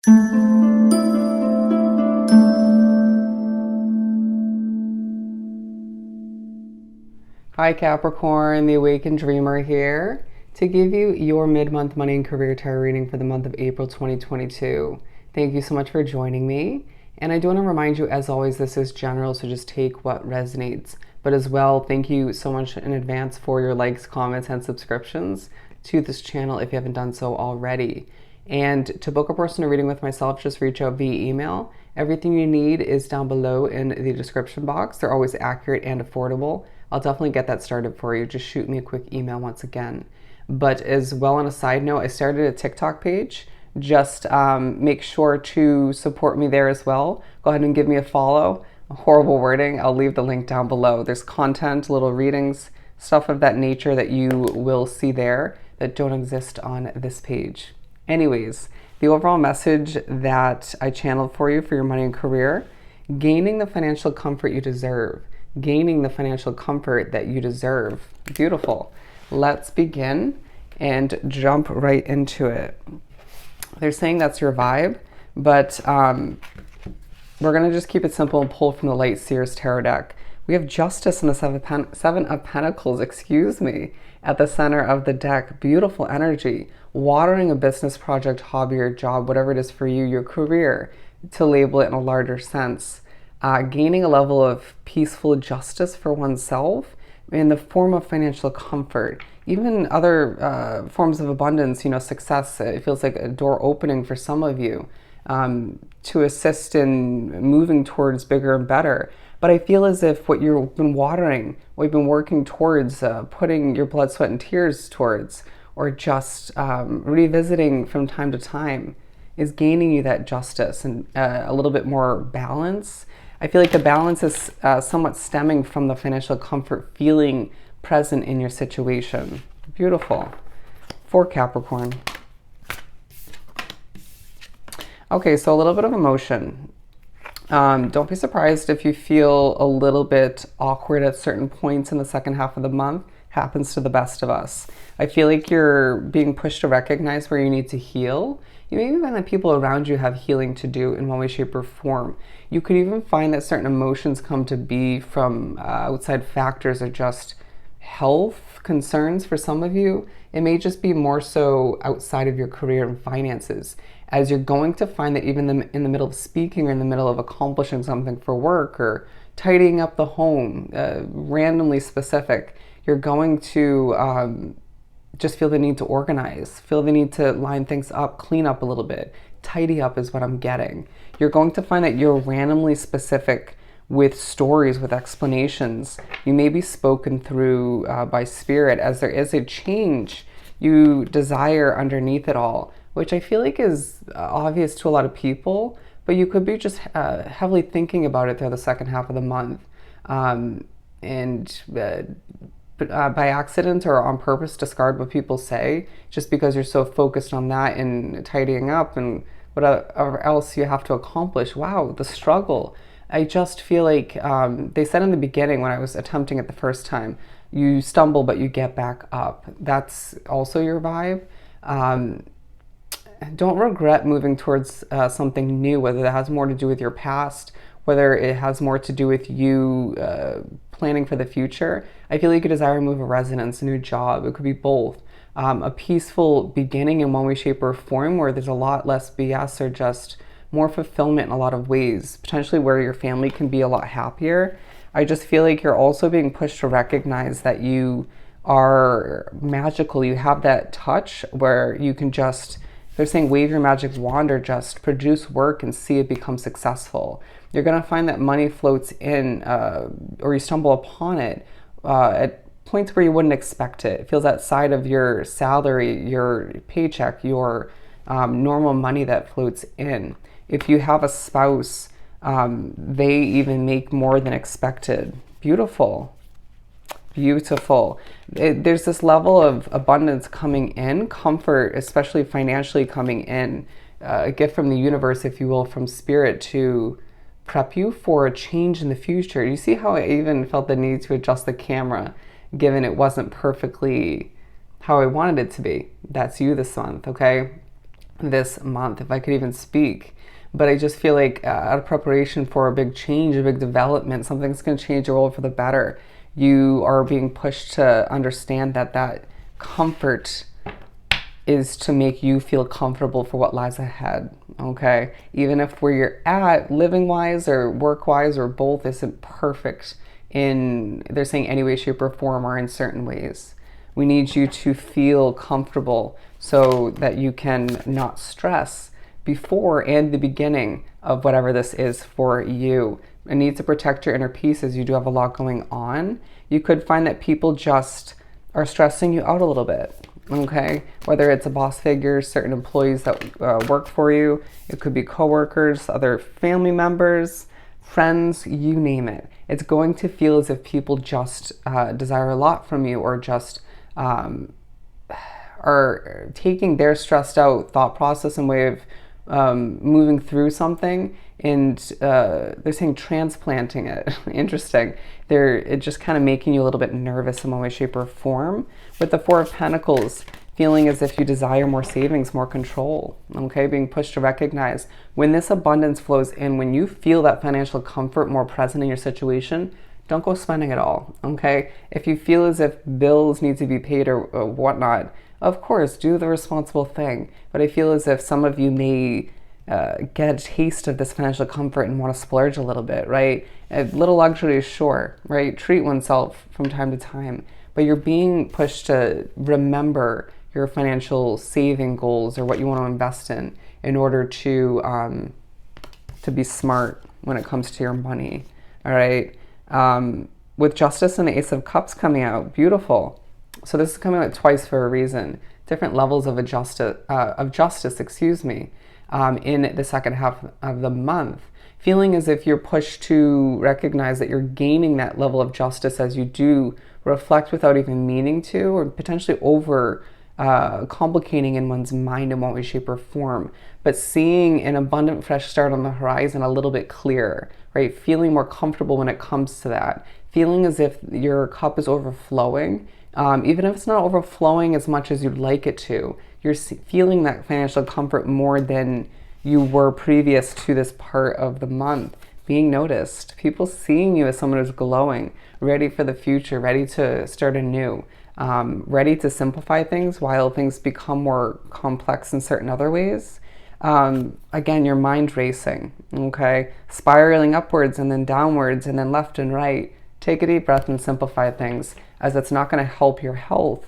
Hi Capricorn, the Awakened Dreamer here to give you your mid-month money and career tarot reading for the month of April 2022. Thank you so much for joining me. And I do want to remind you, as always, this is general, so just take what resonates. But as well, thank you so much in advance for your likes, comments, and subscriptions to this channel if you haven't done so already. And to book a personal reading with myself, just reach out via email. Everything you need is down below in the description box. They're always accurate and affordable. I'll definitely get that started for you. Just shoot me a quick email once again. But as well, on a side note, I started a TikTok page. Just make sure to support me there as well. Go ahead and give me a follow. Horrible wording. I'll leave the link down below. There's content, little readings, stuff of that nature that you will see there that don't exist on this page. Anyways, the overall message that I channeled for you for your money and career: gaining the financial comfort you deserve. Gaining the financial comfort that you deserve. Beautiful. Let's begin and jump right into it. They're saying that's your vibe, but we're going to just keep it simple and pull from the Light Seers Tarot deck. We have Justice and the Seven of Pentacles, at the center of the deck. Beautiful energy. Watering a business project, hobby, or job, whatever it is for you, your career, to label it in a larger sense. Gaining a level of peaceful justice for oneself in the form of financial comfort. Even other forms of abundance, success. It feels like a door opening for some of you to assist in moving towards bigger and better. But I feel as if what you've been watering, what you've been working towards, putting your blood, sweat, and tears towards, or just revisiting from time to time, is gaining you that justice and a little bit more balance. I feel like the balance is somewhat stemming from the financial comfort feeling present in your situation. Beautiful. For Capricorn. Okay, so a little bit of emotion. Don't be surprised if you feel a little bit awkward at certain points in the second half of the month. Happens to the best of us. I feel like you're being pushed to recognize where you need to heal. You may even find that people around you have healing to do in one way, shape, or form. You could even find that certain emotions come to be from outside factors or just health concerns for some of you. It may just be more so outside of your career and finances, as you're going to find that even in the middle of speaking or in the middle of accomplishing something for work or tidying up the home, randomly specific, you're going to just feel the need to organize, feel the need to line things up, clean up a little bit. Tidy up is what I'm getting. You're going to find that you're randomly specific with stories, with explanations. You may be spoken through by spirit, as there is a change you desire underneath it all, which I feel like is obvious to a lot of people, but you could be just heavily thinking about it through the second half of the month. By accident or on purpose, discard what people say just because you're so focused on that and tidying up and whatever else you have to accomplish. Wow, the struggle. I just feel like they said in the beginning when I was attempting it the first time, you stumble but you get back up. That's also your vibe. Don't regret moving towards something new, whether that has more to do with your past, whether it has more to do with you planning for the future. I feel like you desire to move a residence, a new job. It could be both. A peaceful beginning in one way, shape, or form where there's a lot less BS or just more fulfillment in a lot of ways, potentially where your family can be a lot happier. I just feel like you're also being pushed to recognize that you are magical. You have that touch where you can just, they're saying, wave your magic wand or just produce work and see it become successful. You're going to find that money floats in or you stumble upon it at points where you wouldn't expect it. It feels outside of your salary, your paycheck, your normal money that floats in. If you have a spouse, they even make more than expected. Beautiful. Beautiful. There's this level of abundance coming in, comfort, especially financially coming in, a gift from the universe, if you will, from spirit to prep you for a change in the future. You see how I even felt the need to adjust the camera, given it wasn't perfectly how I wanted it to be. That's you this month, okay? this month, if I could even speak. But I just feel like out of preparation for a big change, a big development, something's going to change your world for the better. You are being pushed to understand that that comfort is to make you feel comfortable for what lies ahead, okay? Even if where you're at, living-wise or work-wise or both, isn't perfect in, they're saying any way, shape, or form, or in certain ways. We need you to feel comfortable so that you can not stress before and the beginning of whatever this is for you. It needs to protect your inner peace as you do have a lot going on. You could find that people just are stressing you out a little bit, okay? Whether it's a boss figure, certain employees that work for you, it could be coworkers, other family members, friends, you name it. It's going to feel as if people just desire a lot from you, or just are taking their stressed out thought process and way of moving through something, and they're saying transplanting it. Interesting. They're just kind of making you a little bit nervous in one way, shape, or form. With the Four of Pentacles, feeling as if you desire more savings, more control, okay? Being pushed to recognize when this abundance flows in, when you feel that financial comfort more present in your situation, don't go spending it all, okay? If you feel as if bills need to be paid or whatnot, of course, do the responsible thing. But I feel as if some of you may get a taste of this financial comfort and want to splurge a little bit, right? A little luxury is sure, right? Treat oneself from time to time. But you're being pushed to remember your financial saving goals or what you want to invest in order to be smart when it comes to your money, all right? With Justice and the Ace of Cups coming out, beautiful. So this is coming out twice for a reason. Different levels of justice, excuse me, in the second half of the month. Feeling as if you're pushed to recognize that you're gaining that level of justice as you do reflect without even meaning to, or potentially over complicating in one's mind in one way, shape, or form. But seeing an abundant fresh start on the horizon a little bit clearer, right? Feeling more comfortable when it comes to that. Feeling as if your cup is overflowing. Even if it's not overflowing as much as you'd like it to, you're feeling that financial comfort more than you were previous to this part of the month. Being noticed, people seeing you as someone who's glowing, ready for the future, ready to start anew, ready to simplify things while things become more complex in certain other ways. Again, your mind racing, okay? Spiraling upwards and then downwards and then left and right. Take a deep breath and simplify things, as it's not going to help your health,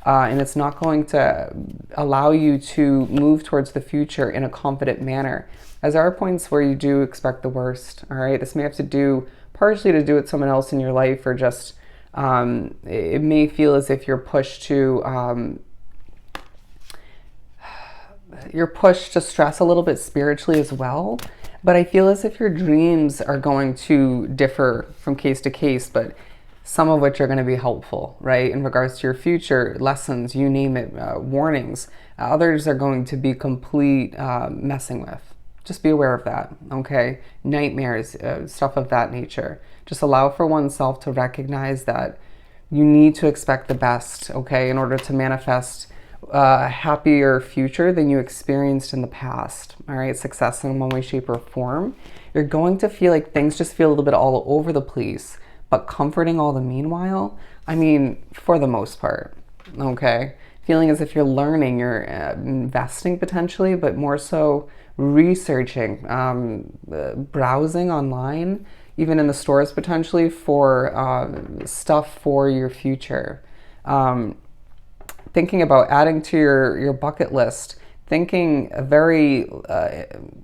and it's not going to allow you to move towards the future in a confident manner, as there are points where you do expect the worst, all right? This may have to do partially to do with someone else in your life, or just it may feel as if you're pushed to stress a little bit spiritually as well. But I feel as if your dreams are going to differ from case to case, but some of which are going to be helpful, right? In regards to your future, lessons, you name it, warnings. Others are going to be complete messing with. Just be aware of that, okay? Nightmares, stuff of that nature. Just allow for oneself to recognize that you need to expect the best, okay? In order to manifest a happier future than you experienced in the past, all right? Success in one way, shape, or form. You're going to feel like things just feel a little bit all over the place, but comforting all the meanwhile, I mean, for the most part, okay? Feeling as if you're learning, you're investing potentially, but more so researching, browsing online, even in the stores potentially for stuff for your future. Thinking about adding to your bucket list, thinking very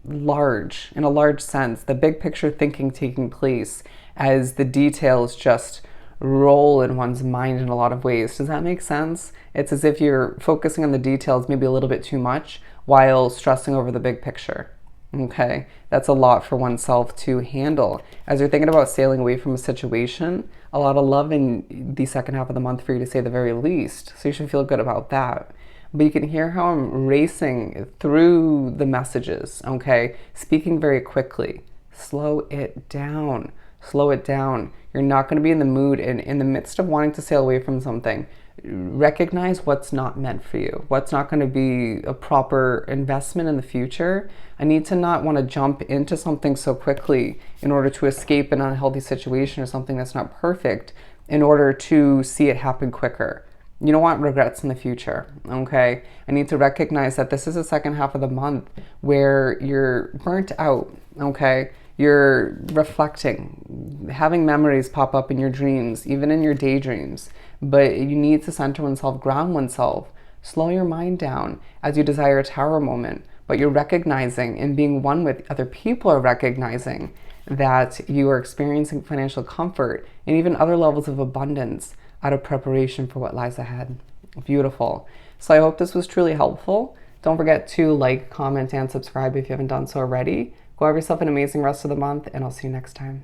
large, in a large sense, the big picture thinking taking place as the details just roll in one's mind in a lot of ways. Does that make sense? It's as if you're focusing on the details maybe a little bit too much while stressing over the big picture. Okay, that's a lot for oneself to handle. As you're thinking about sailing away from a situation, a lot of love in the second half of the month for you to say the very least. So you should feel good about that. But you can hear how I'm racing through the messages, okay? Speaking very quickly. Slow it down. Slow it down. You're not going to be in the mood, and in the midst of wanting to sail away from something, recognize what's not meant for you, what's not going to be a proper investment in the future. I need to not want to jump into something so quickly in order to escape an unhealthy situation or something that's not perfect in order to see it happen quicker. You don't want regrets in the future, okay? I need to recognize that this is the second half of the month where you're burnt out, okay? You're reflecting, having memories pop up in your dreams, even in your daydreams. But you need to center oneself, ground oneself, slow your mind down as you desire a tower moment. But you're recognizing and being one with other people are recognizing that you are experiencing financial comfort and even other levels of abundance out of preparation for what lies ahead. Beautiful. So I hope this was truly helpful. Don't forget to like, comment, and subscribe if you haven't done so already. Go have yourself an amazing rest of the month, and I'll see you next time.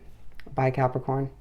Bye, Capricorn.